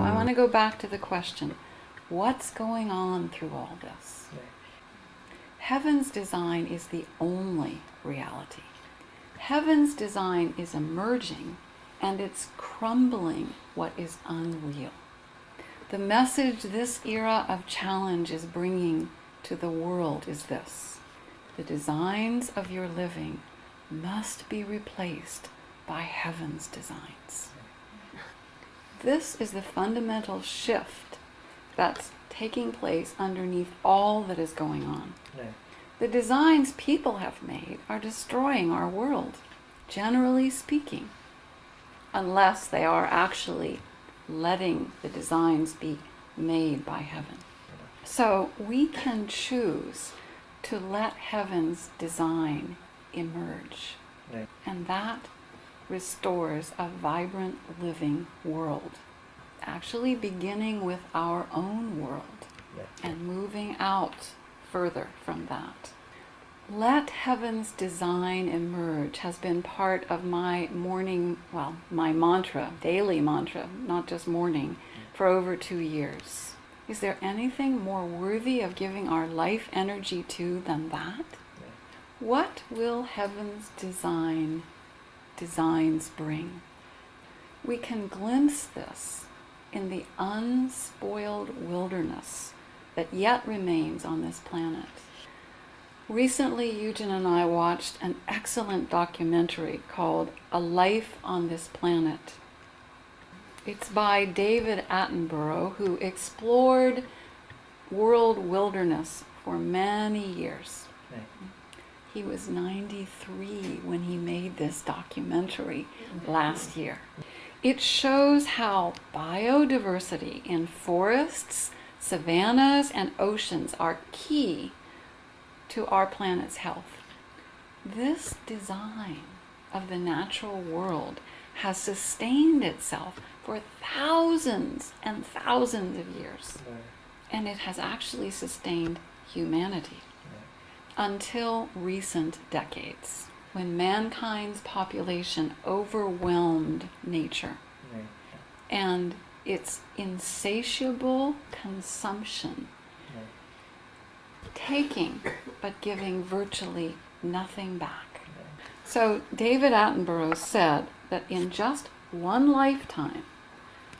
I want to go back to the question, what's going on through all this? Heaven's design is the only reality. Heaven's design is emerging and it's crumbling what is unreal. The message this era of challenge is bringing to the world is this: the designs of your living must be replaced by heaven's designs. This is the fundamental shift that's taking place underneath all that is going on. The designs people have made are destroying our world, generally speaking, unless they are actually letting the designs be made by heaven. So we can choose to let heaven's design emerge, and that restores a vibrant, living world, actually beginning with our own world and moving out further from that. Let heaven's design emerge has been part of my my mantra, daily mantra, not just morning, for over 2 years. Is there anything more worthy of giving our life energy to than that? What will heaven's designs bring? We can glimpse this in the unspoiled wilderness that yet remains on this planet. Recently, Eugen and I watched an excellent documentary called A Life on This Planet. It's by David Attenborough, who explored world wilderness for many years. He was 93 when he made this documentary last year. It shows how biodiversity in forests, savannas, and oceans are key to our planet's health. This design of the natural world has sustained itself for thousands and thousands of years. And it has actually sustained humanity until recent decades, when mankind's population overwhelmed nature and its insatiable consumption, taking but giving virtually nothing back. So David Attenborough said that in just one lifetime,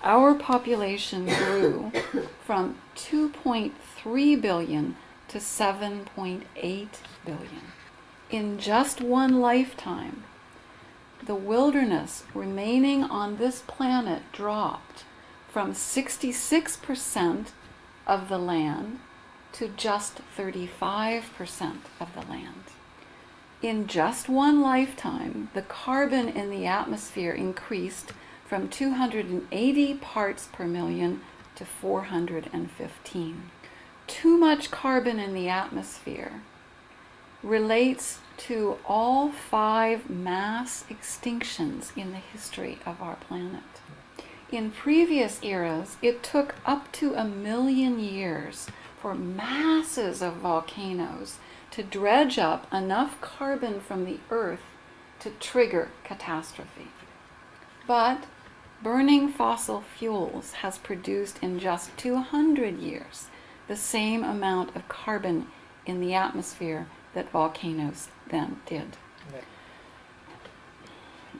our population grew from 2.3 billion to 7.8 billion. In just one lifetime, the wilderness remaining on this planet dropped from 66% of the land to just 35% of the land. In just one lifetime, the carbon in the atmosphere increased from 280 parts per million to 415. Too much carbon in the atmosphere relates to all 5 mass extinctions in the history of our planet. In previous eras, it took up to 1 million years for masses of volcanoes to dredge up enough carbon from the earth to trigger catastrophe. But burning fossil fuels has produced in just 200 years the same amount of carbon in the atmosphere that volcanoes then did.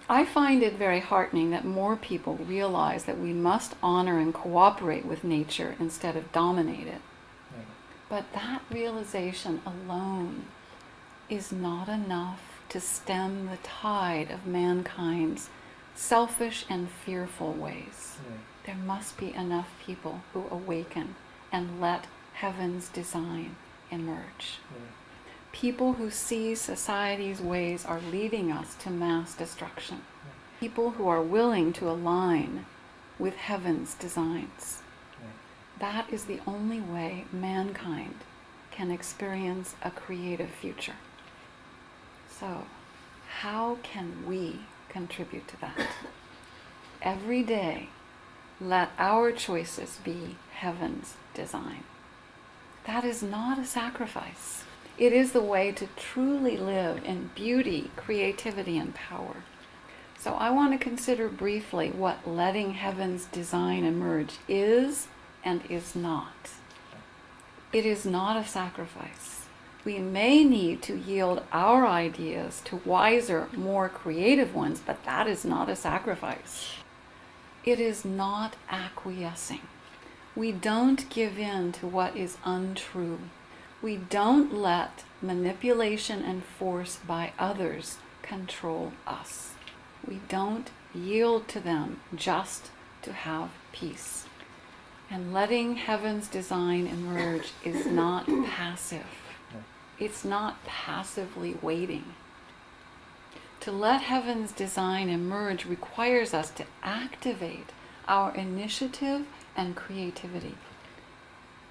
I find it very heartening that more people realize that we must honor and cooperate with nature instead of dominate it. But that realization alone is not enough to stem the tide of mankind's selfish and fearful ways. There must be enough people who awaken and let heaven's design emerge. People who see society's ways are leading us to mass destruction. People who are willing to align with heaven's designs. That is the only way mankind can experience a creative future. So, how can we contribute to that? Every day, let our choices be heaven's design. That is not a sacrifice. It is the way to truly live in beauty, creativity, and power. So I want to consider briefly what letting heaven's design emerge is and is not. It is not a sacrifice. We may need to yield our ideas to wiser, more creative ones, but that is not a sacrifice. It is not acquiescing. We don't give in to what is untrue. We don't let manipulation and force by others control us. We don't yield to them just to have peace. And letting heaven's design emerge is not passive. It's not passively waiting. To let heaven's design emerge requires us to activate our initiative and creativity.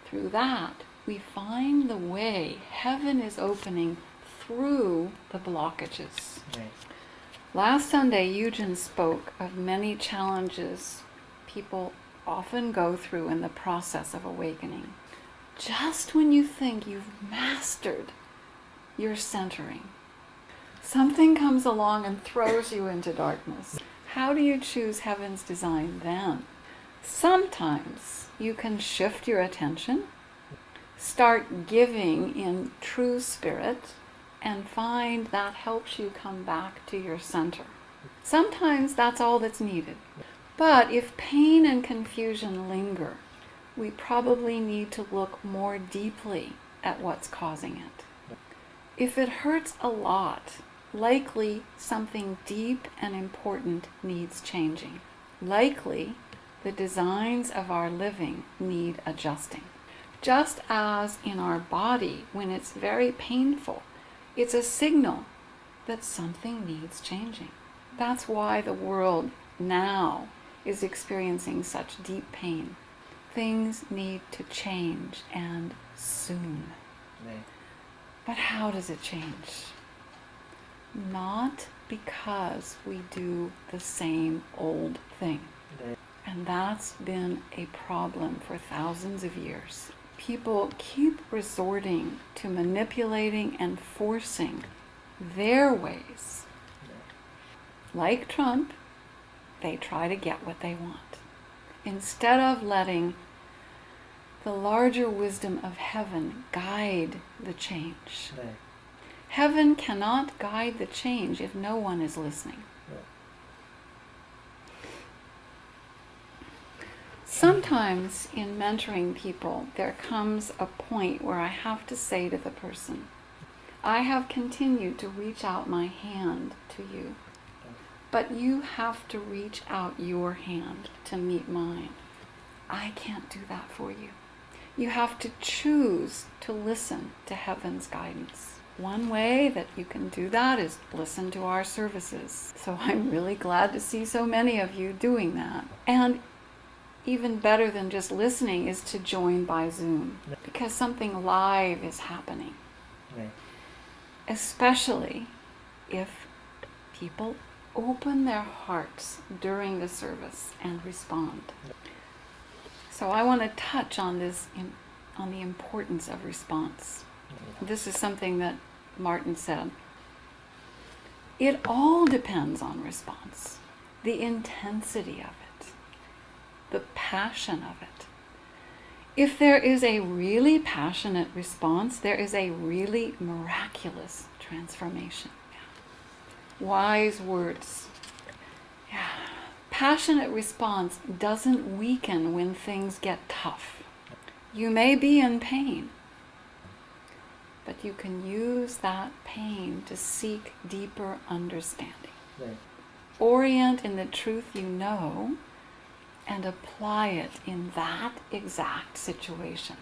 Through that, we find the way heaven is opening through the blockages. Right. Last Sunday, Eugen spoke of many challenges people often go through in the process of awakening. Just when you think you've mastered your centering, something comes along and throws you into darkness. How do you choose heaven's design then? Sometimes you can shift your attention, start giving in true spirit, and find that helps you come back to your center. Sometimes that's all that's needed. But if pain and confusion linger, we probably need to look more deeply at what's causing it. If it hurts a lot, likely something deep and important needs changing. Likely the designs of our living need adjusting. Just as in our body, when it's very painful, it's a signal that something needs changing. That's why the world now is experiencing such deep pain. Things need to change, and soon. Right. But how does it change? Not because we do the same old thing. Right. And that's been a problem for thousands of years. People keep resorting to manipulating and forcing their ways. Like Trump, they try to get what they want, instead of letting the larger wisdom of heaven guide the change. Right. Heaven cannot guide the change if no one is listening. Right. Sometimes in mentoring people, there comes a point where I have to say to the person, I have continued to reach out my hand to you, but you have to reach out your hand to meet mine. I can't do that for you. You have to choose to listen to heaven's guidance. One way that you can do that is listen to our services. So I'm really glad to see so many of you doing that. And even better than just listening is to join by Zoom, because something live is happening. Right. Especially if people open their hearts during the service and respond. So I want to touch on this, on the importance of response. This is something that Martin said. It all depends on response, the intensity of it, the passion of it. If there is a really passionate response, there is a really miraculous transformation. Yeah. Wise words. Yeah. Passionate response doesn't weaken when things get tough. You may be in pain, but you can use that pain to seek deeper understanding. Right. Orient in the truth you know and apply it in that exact situation.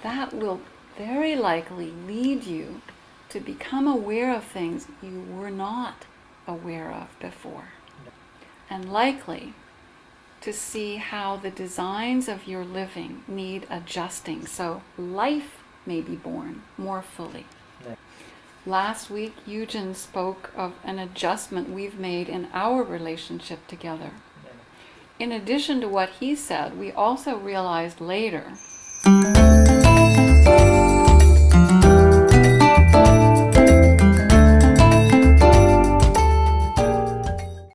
That will very likely lead you to become aware of things you were not aware of before. And likely to see how the designs of your living need adjusting so life may be born more fully. Yeah. Last week, Eugen spoke of an adjustment we've made in our relationship together. Yeah. In addition to what he said, we also realized later